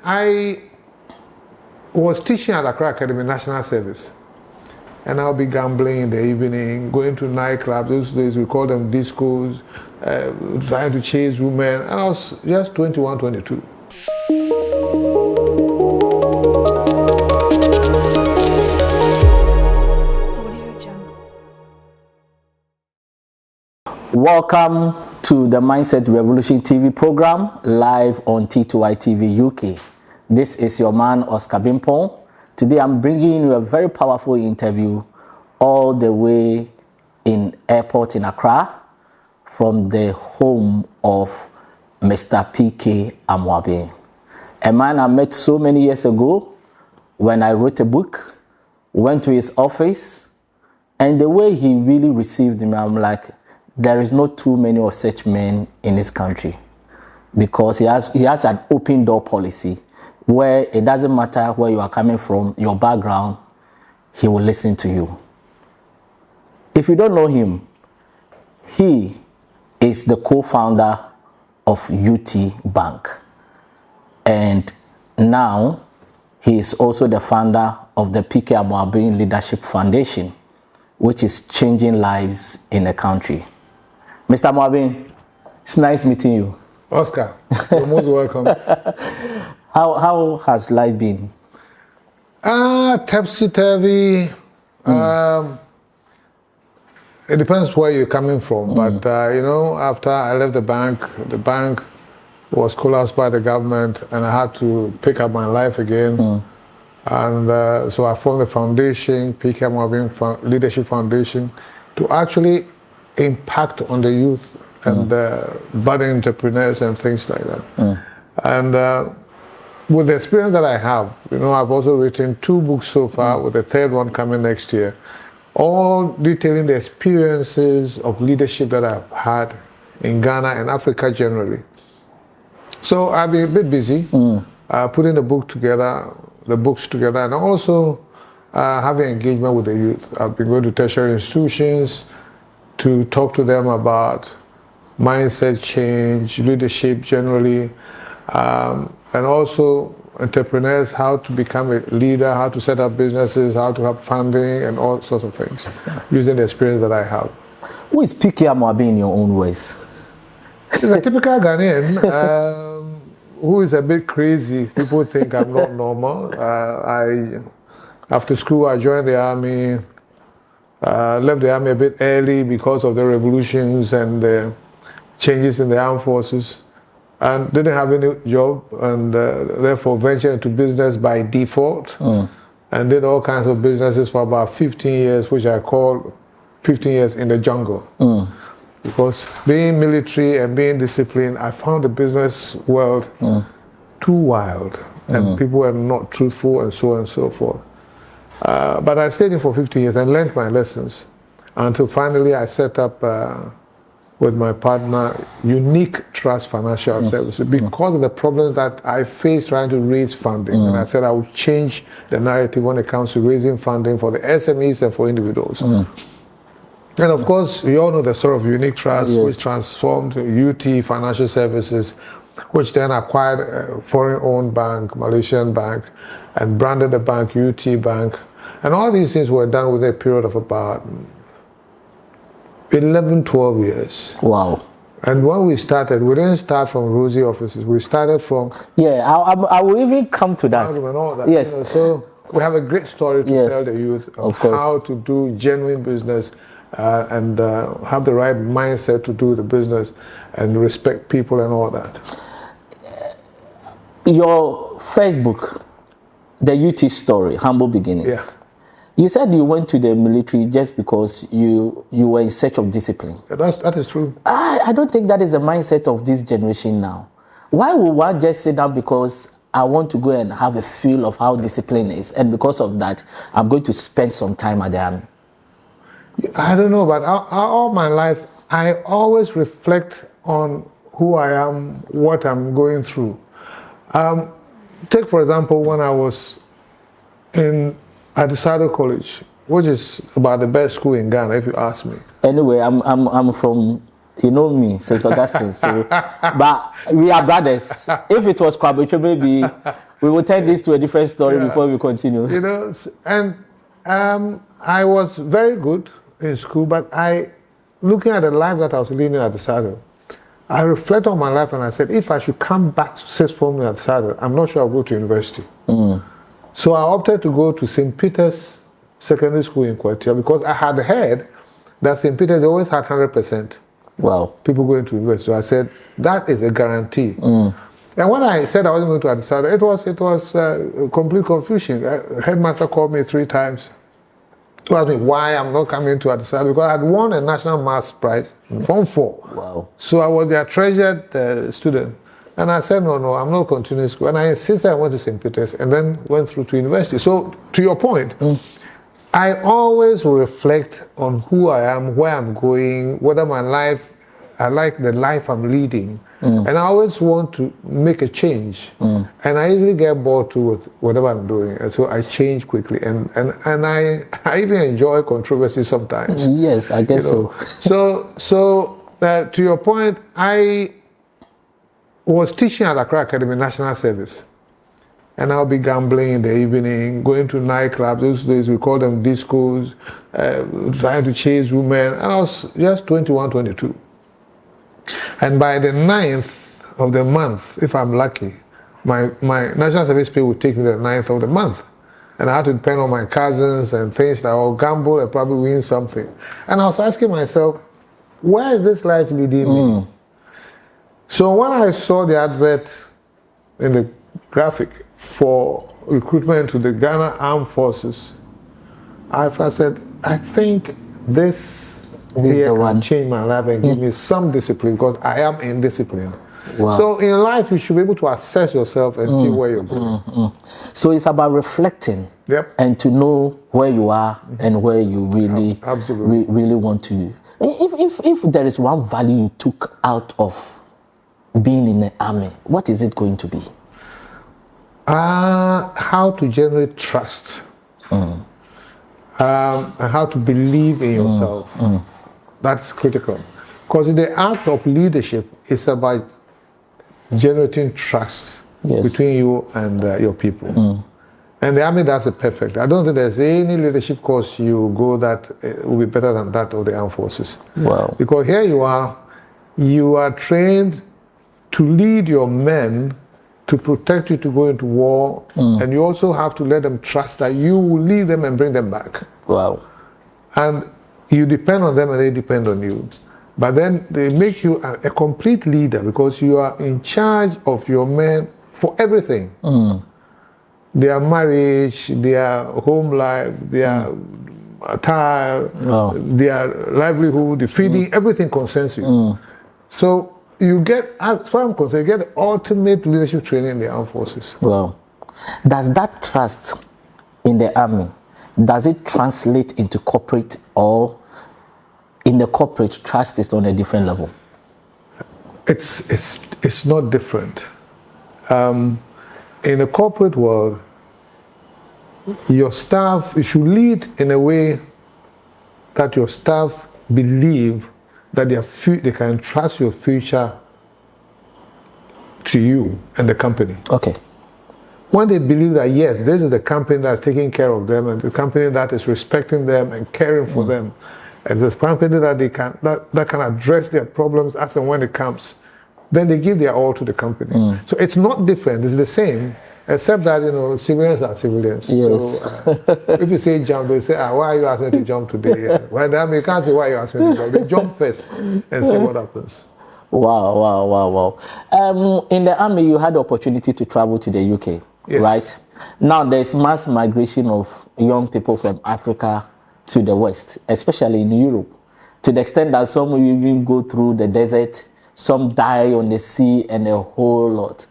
I was teaching at Accra Academy National Service. And I'll be gambling in the evening, going to nightclubs. Those days we call them discos, trying to chase women. And I was just 21, 22. Welcome to the Mindset Revolution TV program, live on T2i TV UK. This is your man, Oscar Bimpong. Today I'm bringing you a very powerful interview all the way in airport in Accra from the home of Mr. PK Amoabeng. A man I met so many years ago when I wrote a book, went to his office, and the way he really received me, I'm like, there is not too many of such men in this country, because he has an open door policy where it doesn't matter where you are coming from, your background, he will listen to you. If you don't know him, he is the co-founder of UT Bank. And now he is also the founder of the PK Amoabeng Leadership Foundation, which is changing lives in the country. Mr. Amoabeng, it's nice meeting you. Oscar, you're most welcome. How has life been? Topsy-turvy. It depends where you're coming from. But, you know, after I left the bank was collapsed by the government, and I had to pick up my life again. And so I formed the foundation, PK Amoabeng Leadership Foundation, to actually impact on the youth and budding entrepreneurs and things like that. And with the experience that I have, you know, I've also written 2 books so far, with the 3rd one coming next year, all detailing the experiences of leadership that I've had in Ghana and Africa generally. So I've been a bit busy putting the books together, and also having engagement with the youth. I've been going to tertiary institutions to talk to them about mindset change, leadership generally, and also entrepreneurs, how to become a leader, how to set up businesses, how to have funding, and all sorts of things, using the experience that I have. Who is PK Amoabeng in your own ways? He's a typical Ghanaian who is a bit crazy. People think I'm not normal. After school, I joined the army. Left the army a bit early because of the revolutions and the changes in the armed forces, and didn't have any job, and therefore ventured into business by default, and did all kinds of businesses for about 15 years, which I call 15 years in the jungle. Because being military and being disciplined, I found the business world too wild, and people were not truthful, and so on and so forth. But I stayed in for 15 years and learned my lessons until finally I set up with my partner Unique Trust Financial Services, because of the problems that I faced trying to raise funding. And I said I would change the narrative when it comes to raising funding for the SMEs and for individuals. And of course, you all know the story of Unique Trust, which transformed UT Financial Services, which then acquired a foreign-owned bank, Malaysian bank, and branded the bank UT Bank. And all these things were done within a period of about 11, 12 years. Wow. And when we started, we didn't start from rosy offices. We started from... Yeah, I will even come to that. And all that. Yes. You know, so we have a great story to tell the youth of how to do genuine business and have the right mindset to do the business and respect people and all that. Your first book, the UT story, Humble Beginnings. Yeah. You said you went to the military just because you were in search of discipline. That is true. I don't think that is the mindset of this generation now. Why would one just sit down because I want to go and have a feel of how discipline is, and because of that, I'm going to spend some time at the army? I don't know, but all my life, I always reflect on who I am, what I'm going through. Take, for example, when I was at the Sado College, which is about the best school in Ghana, if you ask me. Anyway, I'm from, you know me, St. Augustine, so, but we are brothers. If it was Kwabecho, maybe We will turn this to a different story before we continue. You know, and I was very good in school, but looking at the life that I was leading at the saddle, I reflect on my life and I said, if I should come back to sixth form at the saddle, I'm not sure I'll go to university. So I opted to go to St. Peter's Secondary School in Kwatia because I had heard that St. Peter's always had 100%. Wow. People going to university. So I said, that is a guarantee. And when I said I wasn't going to Adisada, it was complete confusion. Headmaster called me 3 times to ask me why I'm not coming to Adisada because I had won a national maths prize from 4. Wow. So I was their treasured student. And I said, no, I'm not continuing school. And I insisted I went to St. Peter's and then went through to university. So to your point, I always reflect on who I am, where I'm going, whether my life, I like the life I'm leading. And I always want to make a change. And I easily get bored too with whatever I'm doing. And so I change quickly. And I even enjoy controversy sometimes. Yes, I guess so. So to your point, I was teaching at Accra Academy National Service. And I'll be gambling in the evening, going to nightclubs. Those days we call them discos, trying to chase women. And I was just 21, 22. And by the 9th of the month, if I'm lucky, my national service pay would take me the 9th of the month. And I had to depend on my cousins and things that I'll gamble and probably win something. And I was asking myself, where is this life leading me? So when I saw the advert in the graphic for recruitment to the Ghana Armed Forces, I said, I think this here can change my life and give me some discipline because I am indisciplined. Wow. So in life, you should be able to assess yourself and see where you're going. So it's about reflecting and to know where you are and where you really, really want to. If there is one value you took out of being in the army, what is it going to be? How to generate trust. And how to believe in yourself. That's critical. Because the act of leadership is about generating trust between you and your people. And the army does it perfect. I don't think there's any leadership course you go that will be better than that of the armed forces. Wow. Because here you are trained to lead your men to protect you to go into war, and you also have to let them trust that you will lead them and bring them back. Wow. And you depend on them and they depend on you. But then they make you a complete leader because you are in charge of your men for everything. Their marriage, their home life, their attire, their livelihood, the feeding, everything concerns you. So you get, as far as I'm concerned, you get the ultimate leadership training in the armed forces. Wow. Does that trust in the army, does it translate into corporate, or in the corporate trust is on a different level? It's not different. In the corporate world, your staff, you should lead in a way that your staff believe that they can trust your future to you and the company. Okay. When they believe that, yes, this is the company that's taking care of them and the company that is respecting them and caring for them, and the company that can address their problems as and when it comes, then they give their all to the company. So it's not different, it's the same, except that, civilians are civilians. Yes. So if you say jump, they say, why are you asking me to jump today? Well, you can't say why you asking me to jump. They jump first and see what happens. Wow. In the army, you had the opportunity to travel to the UK, right? Now there's mass migration of young people from Africa to the West, especially in Europe, to the extent that some will even go through the desert, some die on the sea, and a whole lot.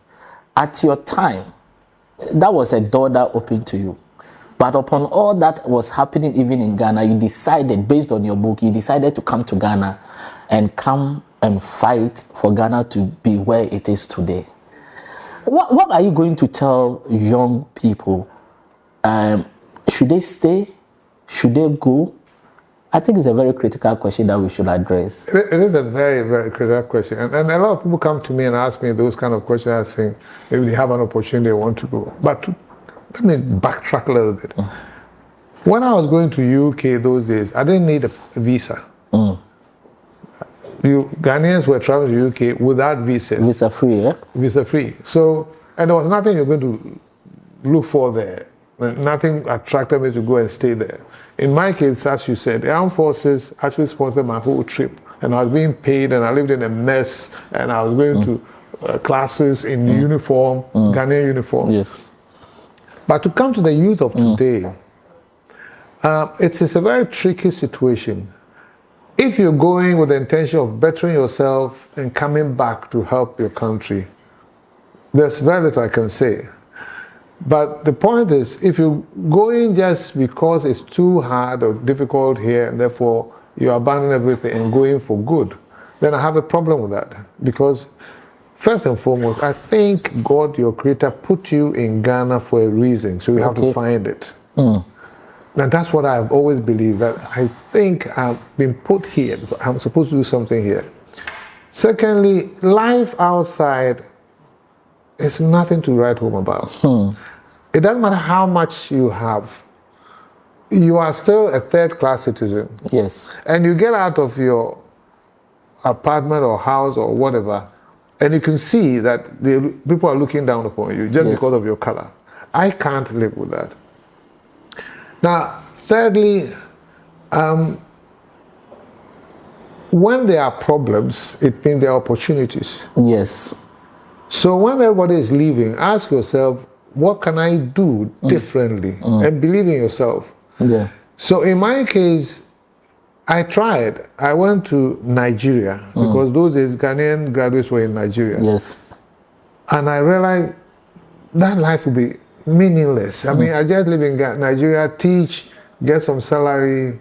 At your time, that was a door that opened to you. But upon all that was happening even in Ghana, you decided, based on your book, you decided to come to Ghana and come and fight for Ghana to be where it is today. What are you going to tell young people? Should they stay? Should they go? I think it's a very critical question that we should address. It is a very, very critical question. And a lot of people come to me and ask me those kind of questions. I think maybe they have an opportunity, they want to go. But let me backtrack a little bit. When I was going to UK those days, I didn't need a visa. Ghanaians were traveling to UK without visas. Visa free, yeah? Visa free. So, and there was nothing you're going to look for there. Nothing attracted me to go and stay there. In my case, as you said, the armed forces actually sponsored my whole trip. And I was being paid, and I lived in a mess, and I was going to classes in uniform, Ghanaian uniform. Yes. But to come to the youth of today, it's a very tricky situation. If you're going with the intention of bettering yourself and coming back to help your country, there's very little I can say. But the point is, if you're going just because it's too hard or difficult here, and therefore you abandon everything and going for good, then I have a problem with that. Because first and foremost, I think God, your creator, put you in Ghana for a reason, so you have to find it. And that's what I've always believed, that I think I've been put here. I'm supposed to do something here. Secondly, life outside is nothing to write home about. It doesn't matter how much you have. You are still a third-class citizen. Yes. And you get out of your apartment or house or whatever, and you can see that the people are looking down upon you just because of your color. I can't live with that. Now, thirdly, when there are problems, it means there are opportunities. Yes. So when everybody is leaving, ask yourself, what can I do differently? And believe in yourself. Yeah. So in my case, I tried. I went to Nigeria because those days Ghanaian graduates were in Nigeria. Yes. And I realized that life would be meaningless. I mean, I just live in Nigeria, teach, get some salary,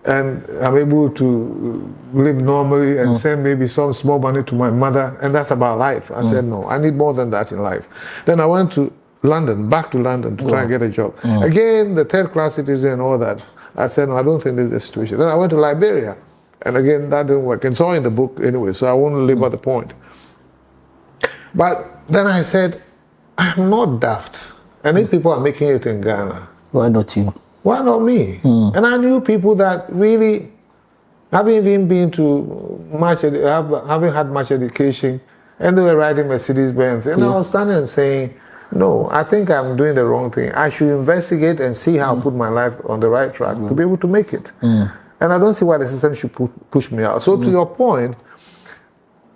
and I'm able to live normally and send maybe some small money to my mother, and that's about life. I said, no, I need more than that in life. Then I went to London, back to London to try and get a job. Again, the third-class citizen and all that. I said, no, I don't think this is the situation. Then I went to Liberia, and again, that didn't work. It's all in the book anyway, so I won't labor the point. But then I said, I'm not daft. And if people are making it in Ghana, why not you? Why not me? And I knew people that really haven't even been to much, haven't had much education, and they were riding Mercedes-Benz. And I was standing and saying, no, I think I'm doing the wrong thing. I should investigate and see how I put my life on the right track to be able to make it. And I don't see why the system should push me out. So to your point,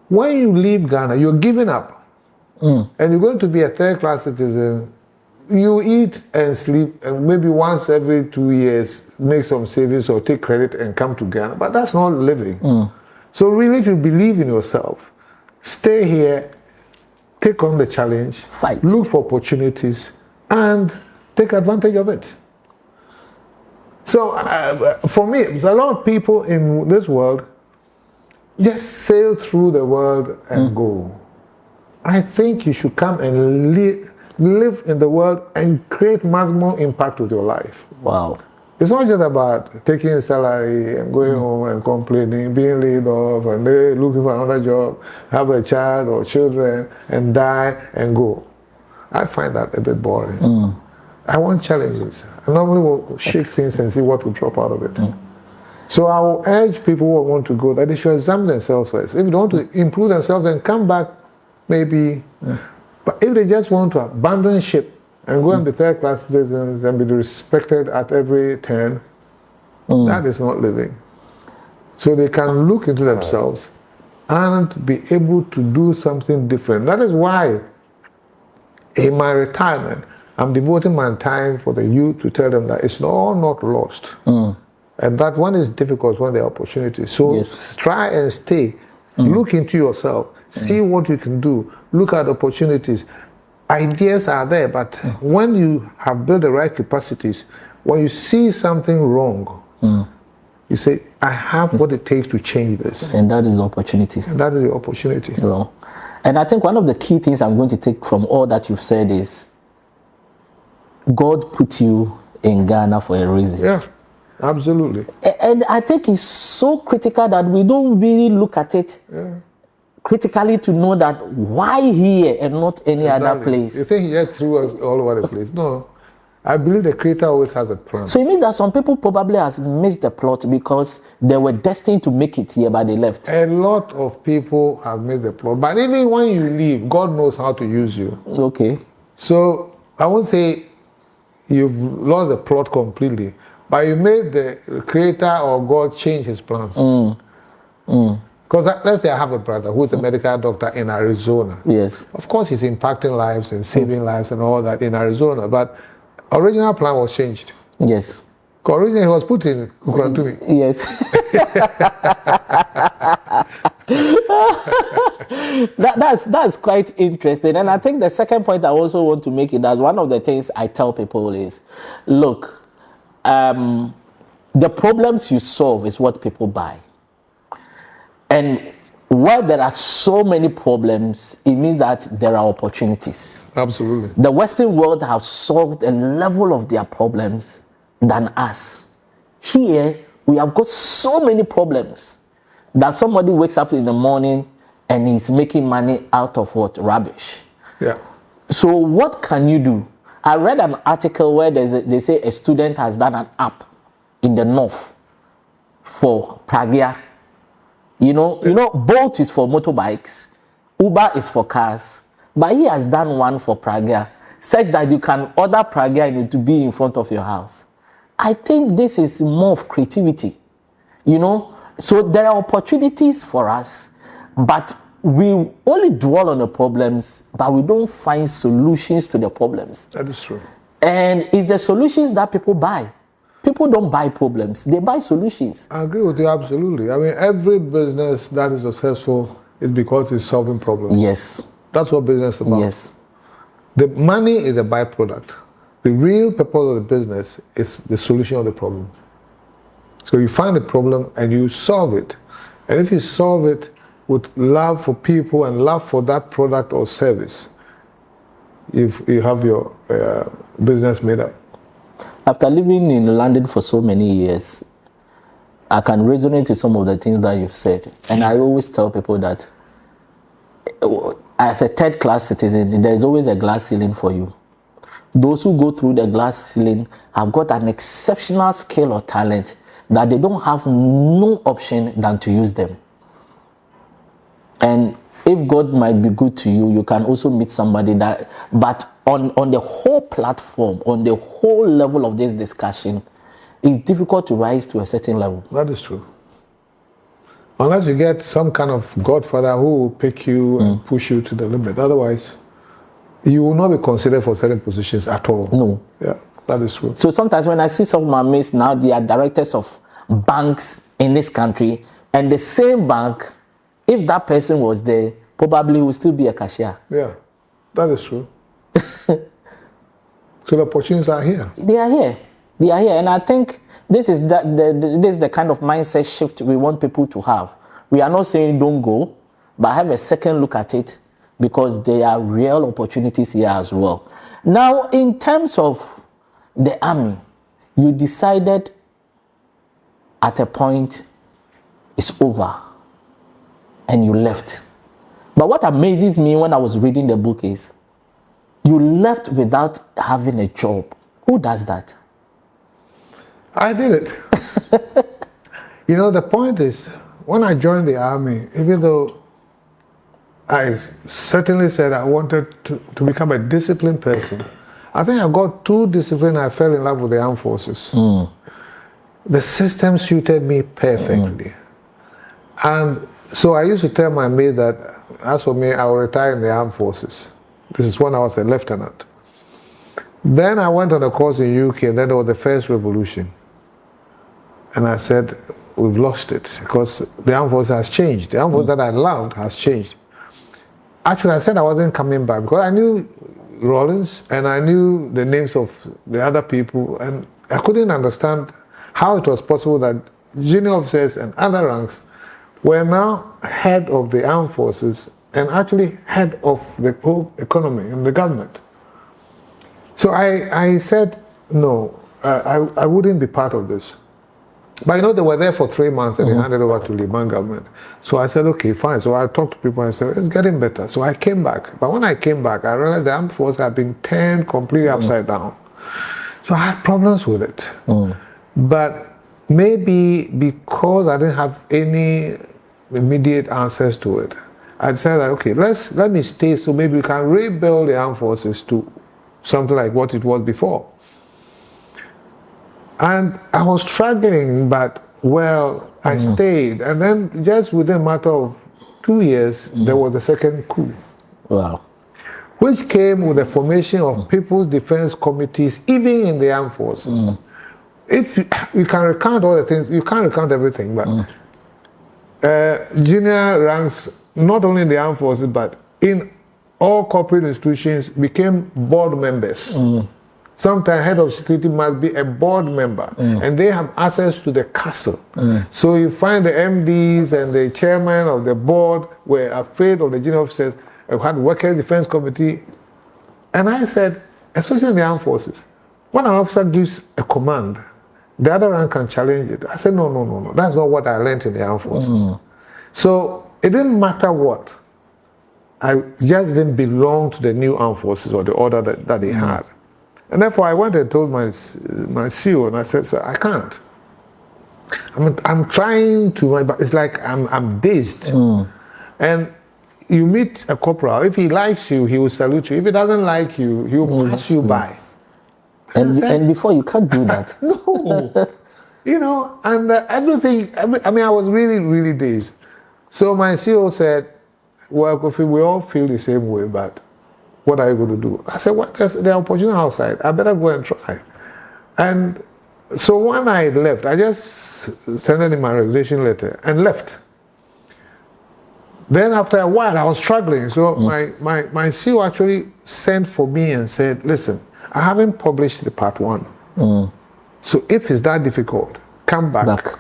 when you leave Ghana, you're giving up. And you're going to be a third-class citizen. You eat and sleep, and maybe once every 2 years, make some savings or take credit and come to Ghana. But that's not living. So really, if you believe in yourself, stay here, take on the challenge, fight, look for opportunities, and take advantage of it. So for me, there's a lot of people in this world just sail through the world and go. I think you should come and live in the world and create maximum impact with your life. Wow. It's not just about taking a salary and going home and complaining, being laid off, and then looking for another job, have a child or children, and die and go. I find that a bit boring. I want challenges. I normally will shake things and see what will drop out of it. So I will urge people who want to go that they should examine themselves first. If they want to improve themselves, then come back, maybe. But if they just want to abandon ship and go and be third-class citizens and be respected at every turn, that is not living. So they can look into themselves and be able to do something different. That is why in my retirement, I'm devoting my time for the youth to tell them that it's all not lost. And that one is difficult when there are opportunities. So try and stay. Look into yourself. See what you can do. Look at opportunities. Ideas are there, but when you have built the right capacities, when you see something wrong, you say, I have what it takes to change this. And that is the opportunity. And that is the opportunity. Well, and I think one of the key things I'm going to take from all that you've said is God put you in Ghana for a reason. Yeah, absolutely. And I think it's so critical that we don't really look at it critically to know that why here and not any other place. You think he just threw us all over the place? No. I believe the creator always has a plan. So it means that some people probably has missed the plot because they were destined to make it here, but they left. A lot of people have missed the plot. But even when you leave, God knows how to use you. Okay. So I won't say you've lost the plot completely, but you made the creator or God change his plans. Because let's say I have a brother who's a medical doctor in Arizona. Yes. Of course, he's impacting lives and saving lives and all that in Arizona, but original plan was changed. Yes. Originally, he was put in Kukurantumi. Yes. that's quite interesting. And I think the second point I also want to make is that one of the things I tell people is, look, the problems you solve is what people buy. And where there are so many problems, it means that there are opportunities. Absolutely. The Western world have solved a level of their problems than us. Here, we have got so many problems that somebody wakes up in the morning and he's making money out of what? Rubbish. Yeah. So what can you do? I read an article where they say a student has done an app in the north for Pragya. You know, Bolt is for motorbikes, Uber is for cars, but he has done one for Pragya, such that you can order Pragya and it to be in front of your house. I think this is more of creativity, So there are opportunities for us, but we only dwell on the problems, but we don't find solutions to the problems. That is true. And it's the solutions that people buy. People don't buy problems, they buy solutions. I agree with you absolutely. I mean, every business that is successful is because it's solving problems. Yes. That's what business is about. Yes. The money is a byproduct. The real purpose of the business is the solution of the problem. So you find the problem and you solve it. And if you solve it with love for people and love for that product or service, you have your business made up. After living in London for so many years, I can resonate with some of the things that you've said. And I always tell people that as a third-class citizen, there's always a glass ceiling for you. Those who go through the glass ceiling have got an exceptional skill or talent that they don't have no option than to use them. And if God might be good to you, you can also meet somebody that, but on the whole platform, on the whole level of this discussion, it's difficult to rise to a certain level. That is true. Unless you get some kind of godfather who will pick you and push you to the limit. Otherwise, you will not be considered for certain positions at all. No. Yeah, that is true. So sometimes when I see some of my mates now, they are directors of banks in this country, and the same bank, if that person was there, probably would still be a cashier. Yeah, that is true. So the opportunities are here. They are here. They are here. And I think this is the kind of mindset shift we want people to have. We are not saying don't go, but have a second look at it, because there are real opportunities here as well. Now, in terms of the army, you decided at a point it's over and you left. But what amazes me when I was reading the book is you left without having a job. Who does that? I did it. The point is, when I joined the army, even though I certainly said I wanted to become a disciplined person, I think I got too disciplined. I fell in love with the armed forces. The system suited me perfectly. And so I used to tell my mate that, as for me, I will retire in the armed forces. This is when I was a lieutenant. Then I went on a course in UK, and then there was the first revolution. And I said, we've lost it, because the armed forces has changed. The armed force that I loved has changed. Actually, I said I wasn't coming back, because I knew Rollins, and I knew the names of the other people, and I couldn't understand how it was possible that junior officers and other ranks were now head of the armed forces and actually head of the whole economy and the government. So I said, no, I wouldn't be part of this. But they were there for 3 months and they handed over to the Liban government. So I said, okay, fine. So I talked to people and I said, it's getting better. So I came back. But when I came back, I realized the armed force had been turned completely upside down. So I had problems with it. But maybe because I didn't have any immediate answers to it, I decided that, okay, let me stay so maybe we can rebuild the armed forces to something like what it was before. And I was struggling, but I stayed. And then just within a matter of 2 years, there was a second coup. Wow. Which came with the formation of People's Defense Committees, even in the armed forces. If you can recount all the things, you can't recount everything, but junior ranks, not only in the armed forces, but in all corporate institutions, became board members. Sometimes head of security must be a board member, and they have access to the castle. So you find the MDs and the chairman of the board were afraid of the junior officers. I had Workers' Defense Committee. And I said, especially in the armed forces, when an officer gives a command, the other rank can challenge it. I said, no. That's not what I learned in the armed forces. So it didn't matter what. I just didn't belong to the new armed forces or the order that they had. And therefore I went and told my CEO, and I said, sir, I can't. I'm trying to, but it's like I'm dazed. And you meet a corporal, if he likes you, he will salute you. If he doesn't like you, he will pass you by. And before, you can't do that. No. And everything, I was really, really dazed. So my CEO said, well, Kofi, we all feel the same way, but what are you going to do? I said, well, there's the opportunity outside. I better go and try. And so when I left, I just sent in my resignation letter and left. Then after a while, I was struggling. So my CEO actually sent for me and said, listen, I haven't published the part 1. So if it's that difficult, come back.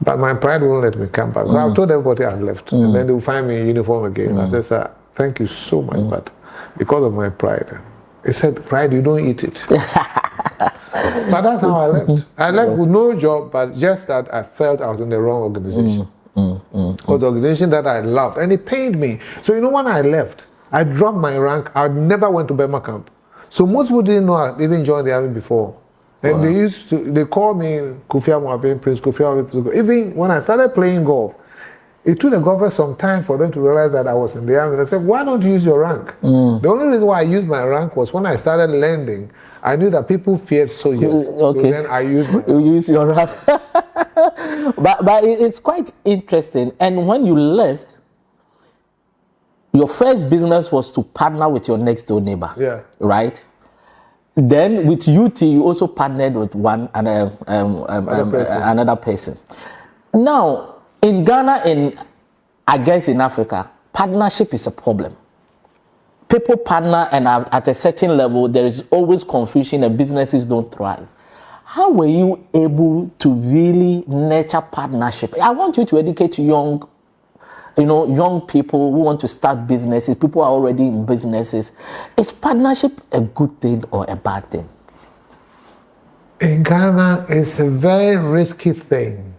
But my pride won't let me come back. So I told everybody I left. And then they will find me in uniform again. I said, sir, thank you so much, but because of my pride. He said, pride, you don't eat it. But that's how I left. I left with no job, but just that I felt I was in the wrong organization. Because the organization that I loved, and it pained me. So when I left, I dropped my rank. I never went to Burma camp. So most people didn't know I didn't join the army before. And they called me Kofi Amoabeng, Prince Kofi Amoabeng. Even when I started playing golf, it took the golfers some time for them to realize that I was in the army. They said, why don't you use your rank? The only reason why I used my rank was when I started landing, I knew that people feared soldiers. So then I used my rank. You use your rank. but it's quite interesting. And when you left, your first business was to partner with your next door neighbor. Yeah. Right? Then with UT, you also partnered with another person. Now, in Ghana and I guess in Africa, partnership is a problem. People partner, and at a certain level, there is always confusion and businesses don't thrive. How were you able to really nurture partnership? I want you to educate young people who want to start businesses, people who are already in businesses. Is partnership a good thing or a bad thing? In Ghana, it's a very risky thing.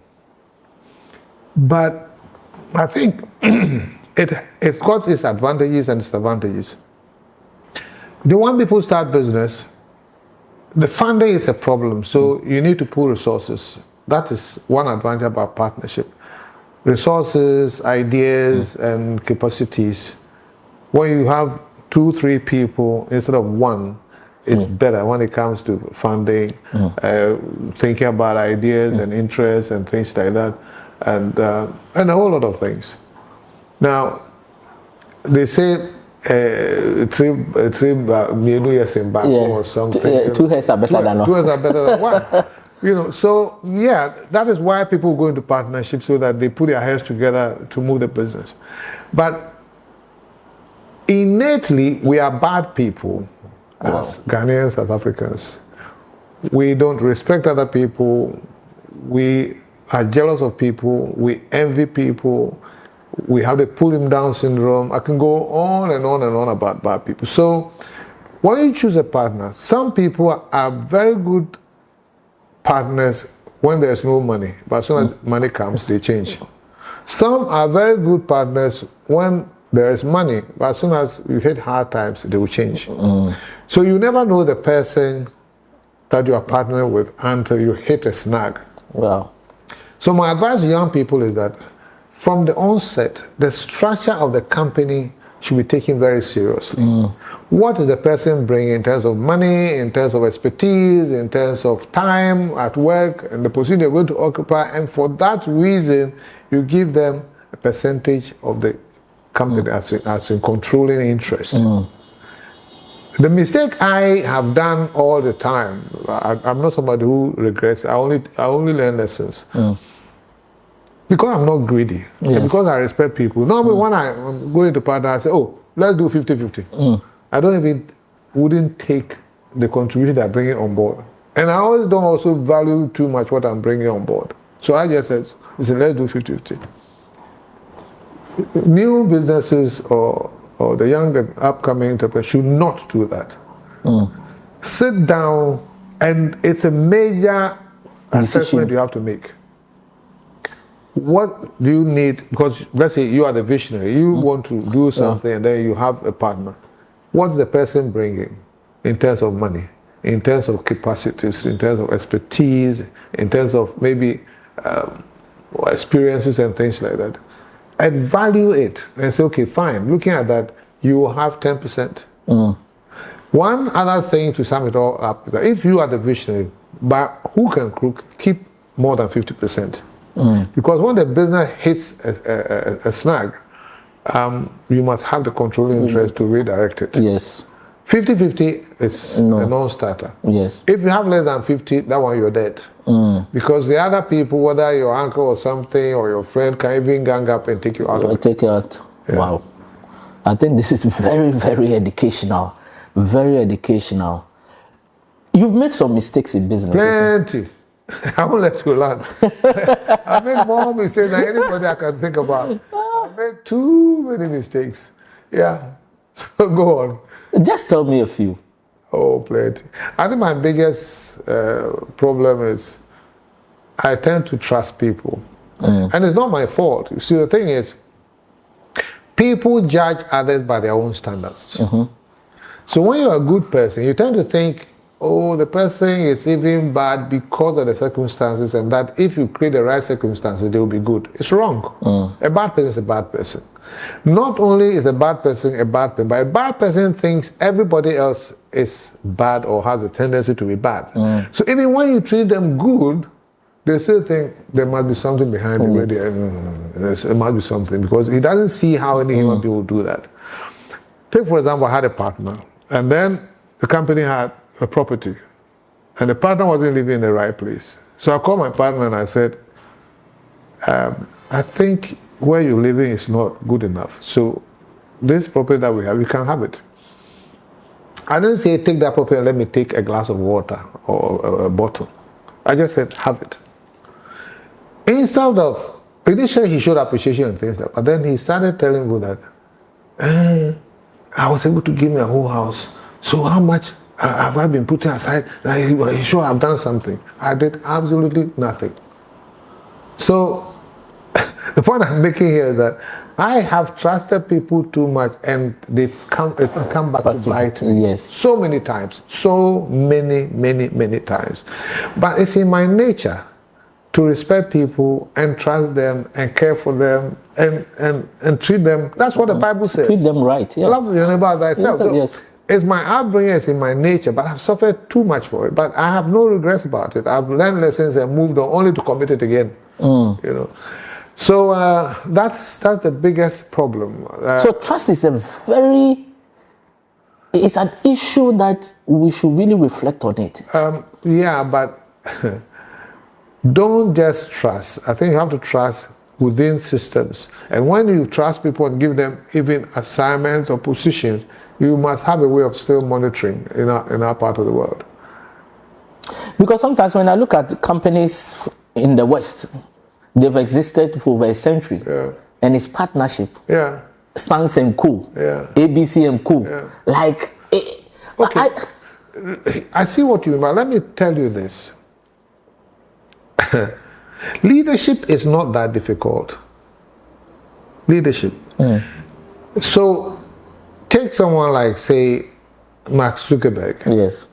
But I think it got its advantages and disadvantages. When people start business, the funding is a problem, so you need to pool resources. That is one advantage about partnership. Resources, ideas, and capacities. When you have 2-3 people instead of one, it's better when it comes to funding, thinking about ideas and interests and things like that, and a whole lot of things. Now, they say or something. Two heads are better than one. 2 heads are better than one. So yeah, that is why people go into partnership, so that they put their heads together to move the business. But innately, we are bad people as Ghanaians, as Africans. We don't respect other people. We are jealous of people. We envy people. We have the pull him down syndrome. I can go on and on and on about bad people. So when you choose a partner, some people are very good partners when there's no money, but as soon as money comes, they change. Some are very good partners when there is money, but as soon as you hit hard times, they will change. So you never know the person that you are partnering with until you hit a snag. Wow. So my advice to young people is that from the onset, the structure of the company should be taken very seriously. What is the person bringing in terms of money, in terms of expertise, in terms of time at work, and the position they're going to occupy, and for that reason, you give them a percentage of the company as in controlling interest. The mistake I have done all the time, I'm not somebody who regrets. I only learn lessons. Because I'm not greedy, and because I respect people. Normally when I'm going to partner, I say, oh, let's do 50-50. I wouldn't take the contribution that I bring on board. And I always don't also value too much what I'm bringing on board. So I just said, let's do 50-50. New businesses or the young upcoming entrepreneurs should not do that. Sit down, and it's a major assessment you have to make. What do you need? Because let's say you are the visionary, you want to do something, and then you have a partner. What's the person bringing in terms of money, in terms of capacities, in terms of expertise, in terms of maybe experiences and things like that? And value it and say, okay, fine. Looking at that, you will have 10%. One other thing to sum it all up is that if you are the visionary, but who can keep more than 50%? Because when the business hits a snag, you must have the controlling interest to redirect it. Yes. 50-50 is a non-starter. Yes. If you have less than 50, that one you're dead. Because the other people, whether your uncle or something or your friend, can even gang up and take you out of it. Take you out. Yeah. Wow. I think this is very, very educational. Very educational. You've made some mistakes in business. Plenty. I won't let you learn. I made more mistakes than anybody I can think about. I made too many mistakes. Yeah. So go on. Just tell me a few. Oh, plenty. I think my biggest problem is I tend to trust people. And it's not my fault. You see, the thing is, people judge others by their own standards. So when you're a good person, you tend to think, oh, the person is even bad because of the circumstances, and that if you create the right circumstances, they will be good. It's wrong. A bad person is a bad person. Not only is a bad person, but a bad person thinks everybody else is bad or has a tendency to be bad. So even when you treat them good, they still think there must be something behind it. There must be something, because he doesn't see how any human being will do that. Take, for example, I had a partner, and then the company had a property, and the partner wasn't living in the right place. So I called my partner and I said, I think where you're living is not good enough. So this property that we have, you can have it. I didn't say take that property and let me take a glass of water or a bottle. I just said have it. Instead of, initially he showed appreciation and things like that, but then he started telling me that I was able to give me a whole house. So how much have I been putting aside? Are you sure I've done something? I did absolutely nothing. So the point I'm making here is that I have trusted people too much, and it's come back to bite me. Yes. So many times. So many times. But it's in my nature to respect people and trust them and care for them and treat them. That's what the Bible says. Treat them right. Yeah. Love your neighbor as thyself. So yes. It's my upbringing, it's in my nature, but I've suffered too much for it. But I have no regrets about it. I've learned lessons and moved on, only to commit it again. You know. So that's the biggest problem. So trust is it's an issue that we should really reflect on it. Yeah, but don't just trust. I think you have to trust within systems. And when you trust people and give them even assignments or positions, you must have a way of still monitoring in our part of the world. Because sometimes when I look at companies in the West, they've existed for over a century. Yeah. And it's partnership. Yeah. Stance and Co. Yeah. ABC and Co. Yeah. Like, okay. I see what you mean, but let me tell you this. Leadership is not that difficult. Leadership. So, take someone like, say, Mark Zuckerberg. Yes.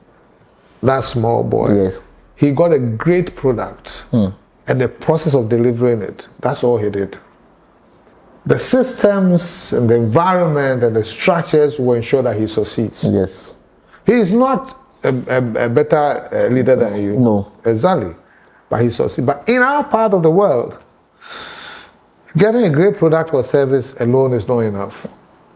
That small boy. Yes. He got a great product, and the process of delivering it, that's all he did. The systems and the environment and the structures will ensure that he succeeds. Yes. He is not a better leader than you. No. Exactly. But he succeeds. But in our part of the world, getting a great product or service alone is not enough.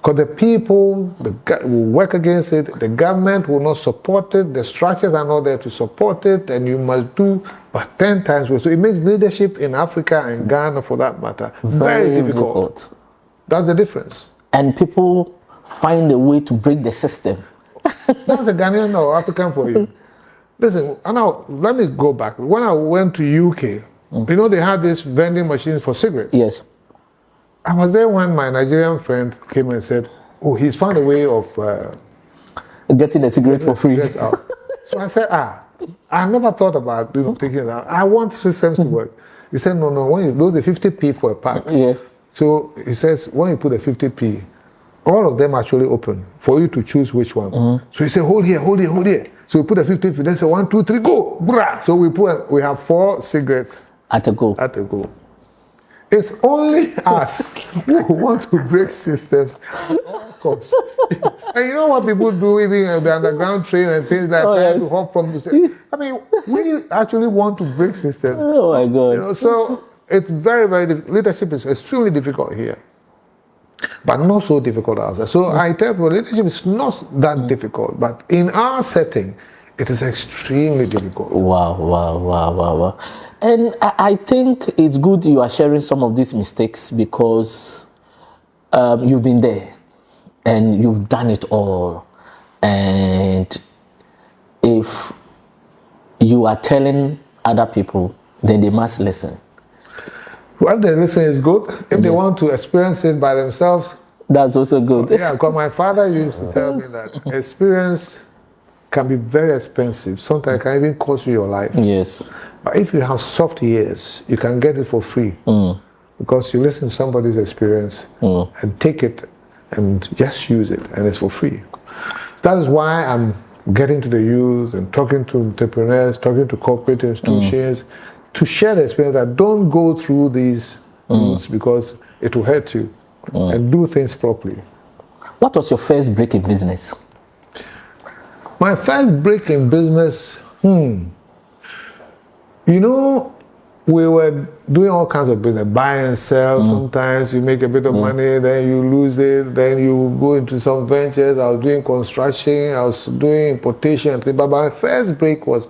Because the people will work against it, the government will not support it, the structures are not there to support it, and you must do but 10 times more. So it makes leadership in Africa and Ghana, for that matter, very difficult. That's the difference. And people find a way to break the system. That's a Ghanaian or African for you. Listen, now let me go back. When I went to UK, you know they had these vending machines for cigarettes. Yes. I was there when my Nigerian friend came and said, oh, he's found a way of getting a cigarette for free. So I said, I never thought about taking it out. I want systems to work. He said, no, when you lose the 50p for a pack. Yeah. So he says, when you put the 50p, all of them actually open for you to choose which one. So he said, hold here. So we put the 50p, then say 1, 2, 3, go. Brah! So we have 4 cigarettes at a go. It's only us who want to break systems at all costs. And you know what people do, even the underground train and things like that, to hop from the. I mean, we actually want to break systems. Oh my God! So it's very, very difficult. Leadership is extremely difficult here, but not so difficult outside. So I tell people, leadership is not that difficult, but in our setting, it is extremely difficult. Wow. And I think it's good you are sharing some of these mistakes because you've been there and you've done it all. And if you are telling other people, then they must listen. Well, they listen is good. If they want to experience it by themselves, that's also good. Yeah, because my father used to tell me that experience can be very expensive. Sometimes it can even cost you your life. Yes. But if you have soft ears, you can get it for free. Because you listen to somebody's experience and take it and just use it, and it's for free. That is why I'm getting to the youth and talking to entrepreneurs, talking to corporate institutions to share the experience that don't go through these routes because it will hurt you, and do things properly. What was your first break in business? My first break in business, you know, we were doing all kinds of business, buy and sell. Sometimes you make a bit of money, then you lose it, then you go into some ventures. I was doing construction, I was doing importation, but my first break was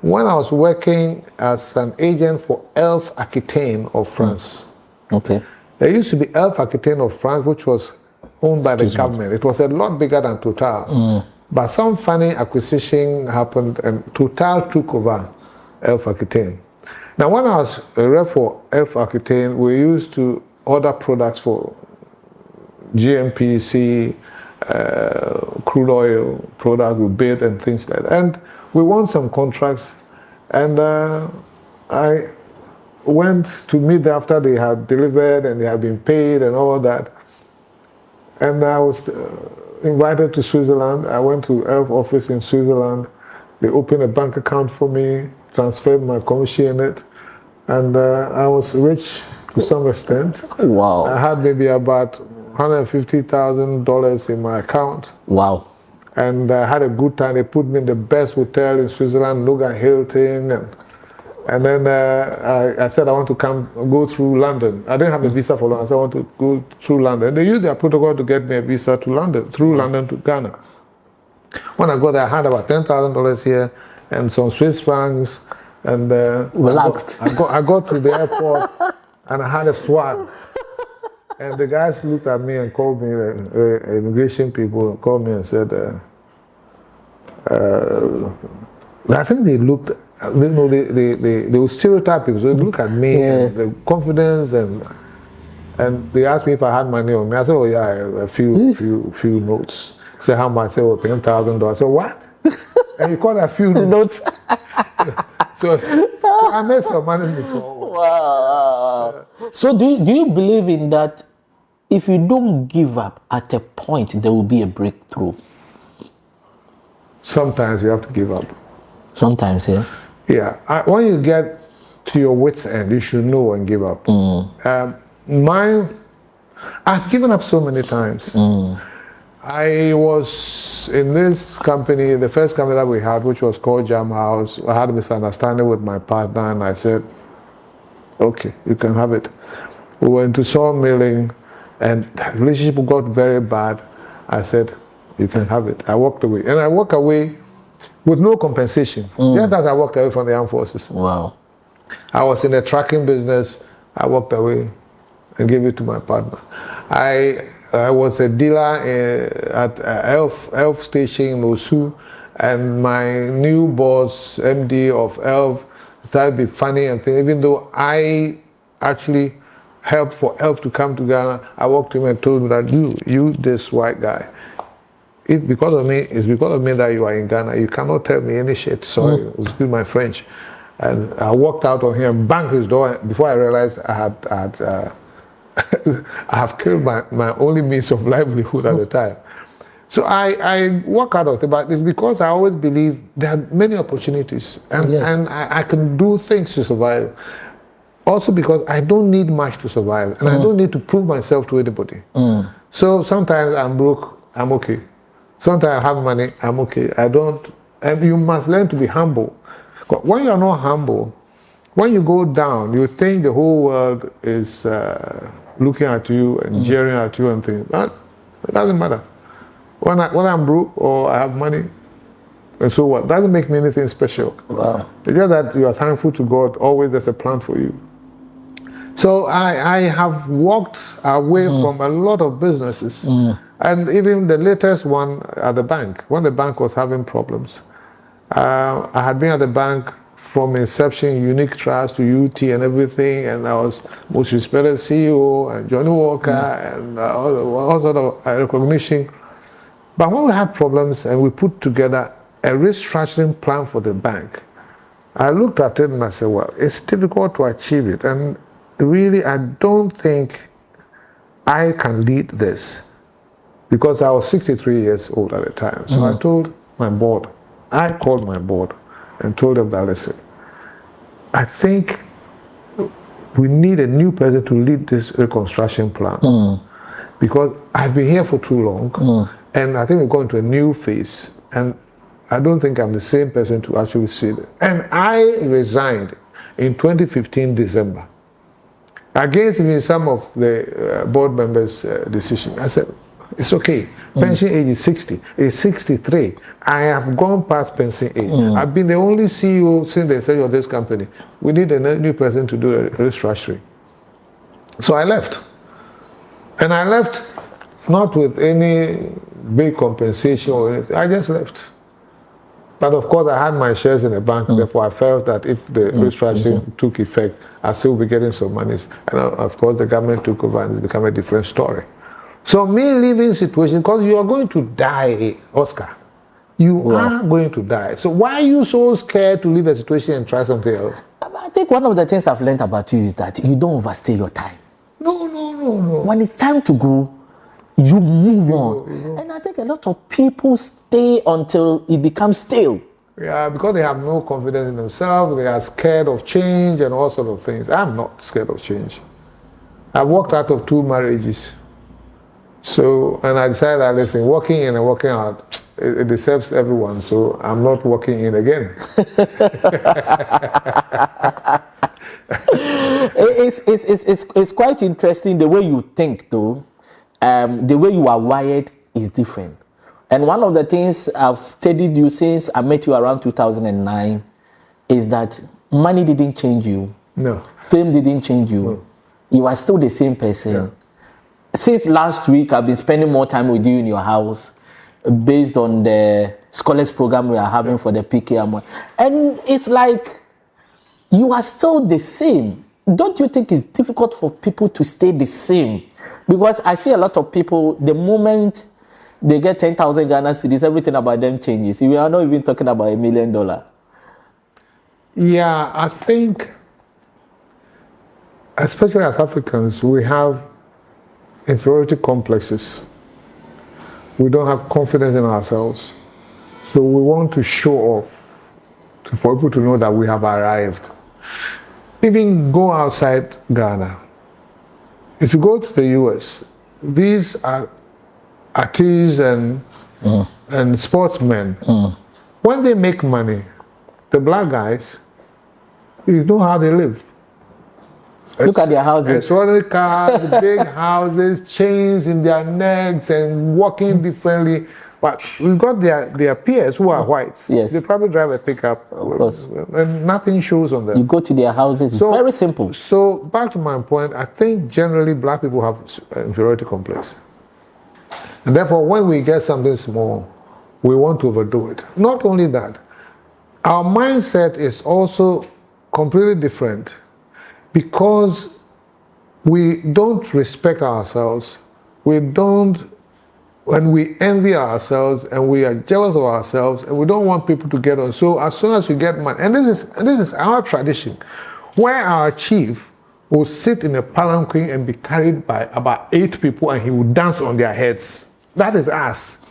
when I was working as an agent for Elf Aquitaine of France. Okay. There used to be Elf Aquitaine of France, which was owned by the government. It was a lot bigger than Total. But some funny acquisition happened and Total took over Elf Aquitaine. Now, when I was a rep for Elf Aquitaine, we used to order products for GMPC, crude oil products we bid and things like that. And we won some contracts, and I went to meet them after they had delivered and they had been paid and all that. And I was invited to Switzerland. I went to Elf office in Switzerland. They opened a bank account for me, transferred my commission in it, and I was rich to some extent. Wow. I had maybe about $150,000 in my account. Wow. And I had a good time. They put me in the best hotel in Switzerland, Logan Hilton, and then I said I want to go through London. I didn't have a visa for London, so I want to go through London. They used their protocol to get me a visa to London, through London to Ghana. When I got there, I had about $10,000 here and some Swiss francs, and relaxed. I got to the airport and I had a swag. And the guys looked at me and called me, the immigration people called me and said, I think they looked, you know, they were stereotype people. So they look at me, and the confidence, and they asked me if I had money on me. I said, oh yeah, a few notes. Say how much? I said, oh, $10,000. I said, what? And you call that few notes? So So I made some money before. Wow. So do you believe in that? If you don't give up at a point, there will be a breakthrough. Sometimes you have to give up. Sometimes, yeah. Yeah. When you get to your wit's end, you should know and give up. I've given up so many times. I was in this company, the first company that we had, which was called Jam House. I had a misunderstanding with my partner, and I said, okay, you can have it. We went to sawmilling, and the relationship got very bad. I said, you can have it. I walked away. And I walked away with no compensation. Just as I walked away from the armed forces. Wow. I was in the trucking business. I walked away and gave it to my partner. I was a dealer at Elf Station in Osu, and my new boss, MD of Elf, started to be funny and things. Even though I actually helped for Elf to come to Ghana, I walked to him and told him that you this white guy, it's because of me that you are in Ghana. You cannot tell me any shit. Sorry, excuse my French. And I walked out on him, banged his door before I realized I have killed my only means of livelihood at the time. So I walk out of it, but it's because I always believe there are many opportunities, and I can do things to survive. Also because I don't need much to survive, and I don't need to prove myself to anybody. So sometimes I'm broke, I'm okay. Sometimes I have money, I'm okay. I don't, and you must learn to be humble. When you are not humble, when you go down, you think the whole world is looking at you and jeering at you and things. But it doesn't matter. When I'm broke or I have money, and so what? Doesn't make me anything special. Wow. It's just that you are thankful to God. Always there's a plan for you. So I have walked away from a lot of businesses, and even the latest one at the bank. When the bank was having problems, I had been at the bank from inception, Unique Trust to UT and everything, and I was most respected CEO and Johnny Walker and all sort of recognition. But when we had problems and we put together a restructuring plan for the bank, I looked at it and I said, well, it's difficult to achieve it, and really I don't think I can lead this, because I was 63 years old at the time. So I told my board, I called my board and told them that, listen, I think we need a new person to lead this reconstruction plan, because I've been here for too long, and I think we're going to a new phase, and I don't think I'm the same person to actually see it. And I resigned in 2015 December, against even some of the board members' decision. I said, it's okay. Pension age is 60. It's 63. I have gone past pension age. I've been the only CEO since the inception of this company. We need a new person to do a restructuring. So I left. And I left not with any big compensation or anything. I just left. But of course, I had my shares in the bank. Therefore, I felt that if the restructuring took effect, I'd still be getting some monies. And of course, the government took over and it's become a different story. So me leaving situation, because you are going to die, Oscar. You are going to die. So why are you so scared to leave a situation and try something else? I think one of the things I've learned about you is that you don't overstay your time. No. When it's time to go, you move on. And I think a lot of people stay until it becomes stale. Yeah, because they have no confidence in themselves. They are scared of change and all sorts of things. I'm not scared of change. I've walked out of 2 marriages. So, and I decided that, listen, working in and working out, it deserves everyone. So I'm not working in again. It's quite interesting the way you think, though. The way you are wired is different. And one of the things I've studied you since I met you around 2009 is that money didn't change you. No. Fame didn't change you. No. You are still the same person. Yeah. Since last week, I've been spending more time with you in your house based on the scholars program we are having for the PKM. And it's like you are still the same. Don't you think it's difficult for people to stay the same? Because I see a lot of people, the moment they get 10,000 Ghana cedis, everything about them changes. We are not even talking about $1 million. Yeah, I think, especially as Africans, we have inferiority complexes. We don't have confidence in ourselves. So we want to show off for people to know that we have arrived. Even go outside Ghana. If you go to the US, these are artists and sportsmen. When they make money, the black guys, you know how they live. Look at their houses. Extraordinary cars, big houses, chains in their necks, and walking differently. But we've got their peers who are whites. Yes. They probably drive a pickup, of course, and nothing shows on them. You go to their houses, so, very simple. So back to my point, I think generally black people have inferiority complex. And therefore, when we get something small, we want to overdo it. Not only that, our mindset is also completely different because we don't respect ourselves. When we envy ourselves and we are jealous of ourselves and we don't want people to get on. So as soon as we get money, and this is our tradition, where our chief will sit in a palanquin and be carried by about 8 people and he will dance on their heads. That is us.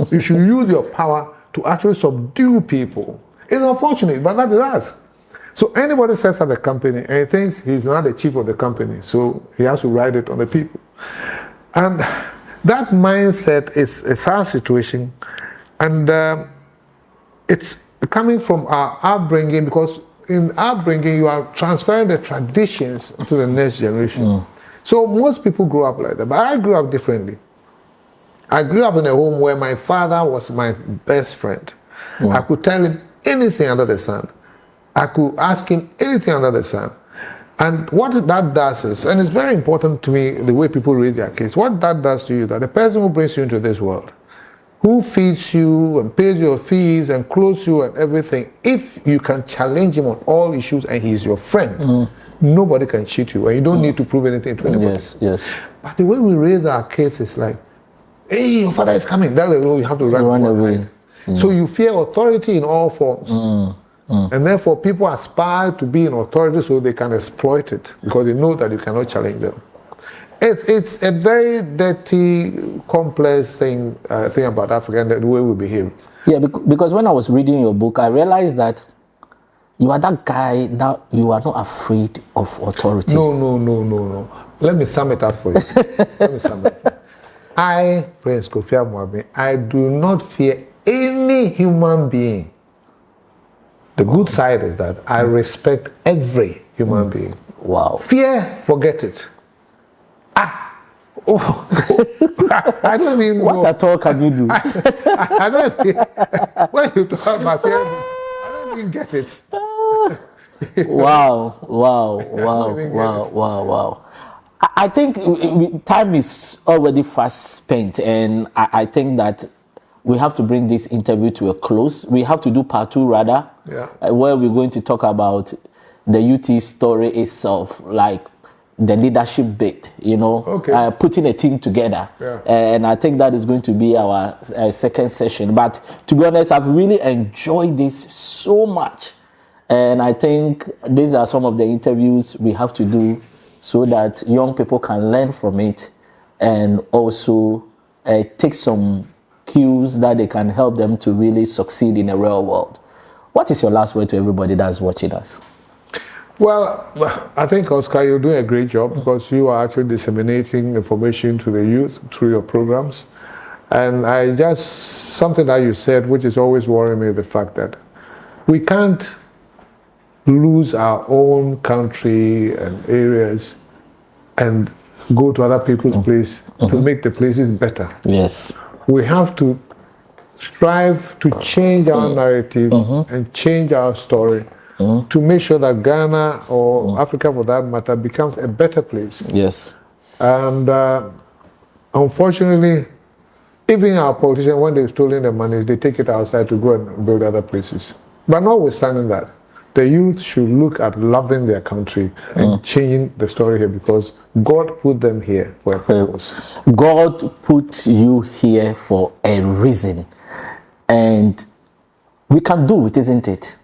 You should use your power to actually subdue people. It's unfortunate, but that is us. So anybody sets up a company and he thinks he's not the chief of the company, so he has to ride it on the people. And that mindset is our situation, and it's coming from our upbringing, because in upbringing you are transferring the traditions to the next generation. So most people grow up like that, but I grew up differently. I grew up in a home where my father was my best friend. I could tell him anything under the sun. I could ask him anything under the sun. And what that does is, and it's very important to me, the way people raise their kids, what that does to you, that the person who brings you into this world, who feeds you and pays your fees and clothes you and everything, if you can challenge him on all issues and he's your friend, nobody can cheat you and you don't need to prove anything to anybody. Yes, yes. But the way we raise our kids is like, hey, your father is coming. That's the way you have to run away. So you fear authority in all forms. And therefore, people aspire to be in authority so they can exploit it because they know that you cannot challenge them. It's a very dirty, complex thing about Africa and the way we behave. Yeah, because when I was reading your book, I realized that you are that guy that you are not afraid of authority. No. Let me sum it up for you. I, Prince Kofi Amoabeng, I do not fear any human being. The good side is that I respect every human being. Wow. Fear, forget it. I don't even know. What at all can you do? I don't when you talk about fear, I don't even get it. Wow. I think time is already fast spent, and I think that we have to bring this interview to a close. We have to do part 2 rather, where we're going to talk about the UT story itself, like the leadership bit, putting a team together. And I think that is going to be our second session. But to be honest, I've really enjoyed this so much. And I think these are some of the interviews we have to do so that young people can learn from it and also take some cues that they can help them to really succeed in the real world. What is your last word to everybody that's watching us? Well, I think, Oscar, you're doing a great job because you are actually disseminating information to the youth through your programs. And something that you said, which is always worrying me, the fact that we can't lose our own country and areas and go to other people's place to make the places better. Yes. We have to strive to change our narrative and change our story to make sure that Ghana or Africa, for that matter, becomes a better place. Yes. And unfortunately, even our politicians, when they've stolen the money, they take it outside to go and build other places. But notwithstanding that, the youth should look at loving their country and changing the story here, because God put them here for a purpose. God put you here for a reason. And we can do it, isn't it?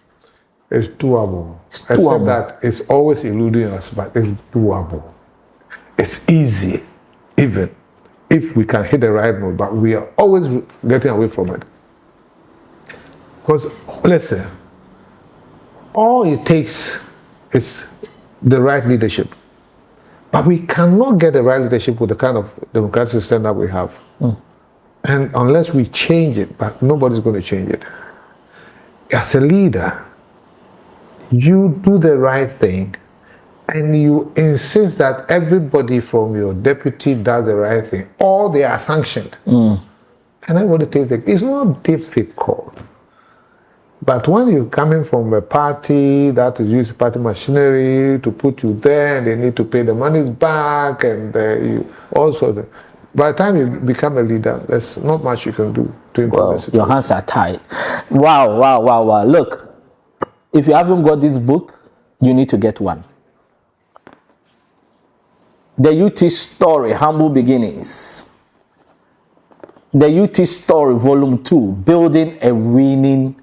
It's doable. It's Except doable. that it's always eluding us, but it's doable. It's easy, even if we can hit the right note, but we are always getting away from it. Because, listen, all it takes is the right leadership. But we cannot get the right leadership with the kind of democratic system that we have. And unless we change it, but nobody's going to change it. As a leader, you do the right thing and you insist that everybody from your deputy does the right thing, or they are sanctioned. And everybody takes it. It's not difficult. But when you're coming from a party that is using party machinery to put you there, and they need to pay the monies back, and you also, by the time you become a leader, there's not much you can do to improve the situation. Your hands are tied. Wow. Look, if you haven't got this book, you need to get one. The UT Story, Humble Beginnings. The UT Story, Volume 2, Building a Winning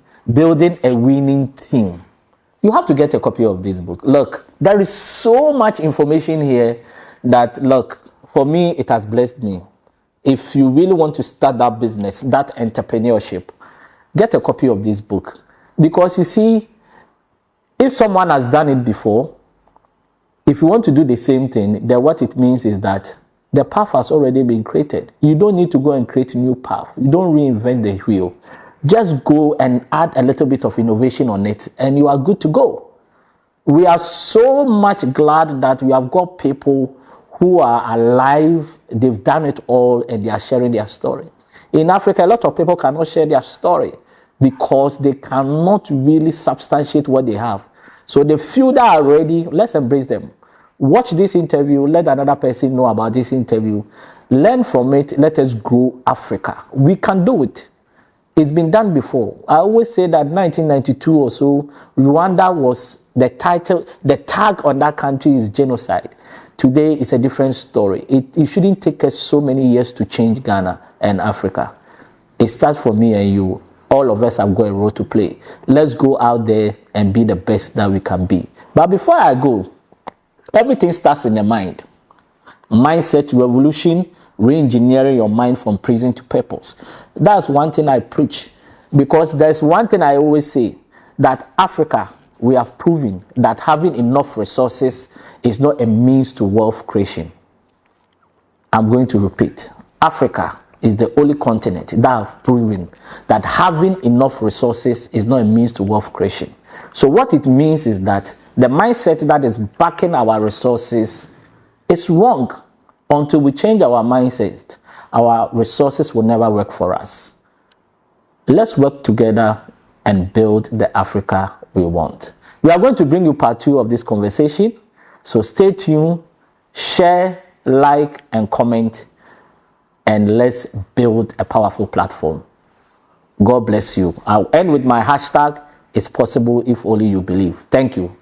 Team. You have to get a copy of this book. Look, there is so much information here that, look, for me, it has blessed me. If you really want to start that business, that entrepreneurship, get a copy of this book. Because you see, if someone has done it before, if you want to do the same thing, then what it means is that the path has already been created. You don't need to go and create a new path. You don't reinvent the wheel. Just go and add a little bit of innovation on it, and you are good to go. We are so much glad that we have got people who are alive, they've done it all, and they are sharing their story. In Africa, a lot of people cannot share their story because they cannot really substantiate what they have. So the few that are ready, let's embrace them. Watch this interview, let another person know about this interview. Learn from it, let us grow Africa. We can do it. It's been done before. I always say that 1992 or so, Rwanda was the title, the tag on that country is genocide. Today, it's a different story. It shouldn't take us so many years to change Ghana and Africa. It starts from me and you. All of us have got a role to play. Let's go out there and be the best that we can be. But before I go, everything starts in the mind. Mindset revolution, re-engineering your mind from prison to purpose. That's one thing I preach. Because there's one thing I always say, that Africa, we have proven that having enough resources is not a means to wealth creation. I'm going to repeat. Africa is the only continent that have proven that having enough resources is not a means to wealth creation. So what it means is that the mindset that is backing our resources is wrong. Until we change our mindset, our resources will never work for us. Let's work together and build the Africa we want. We are going to bring you part 2 of this conversation. So stay tuned, share, like, and comment, and let's build a powerful platform. God bless you. I'll end with my hashtag, it's possible if only you believe. Thank you.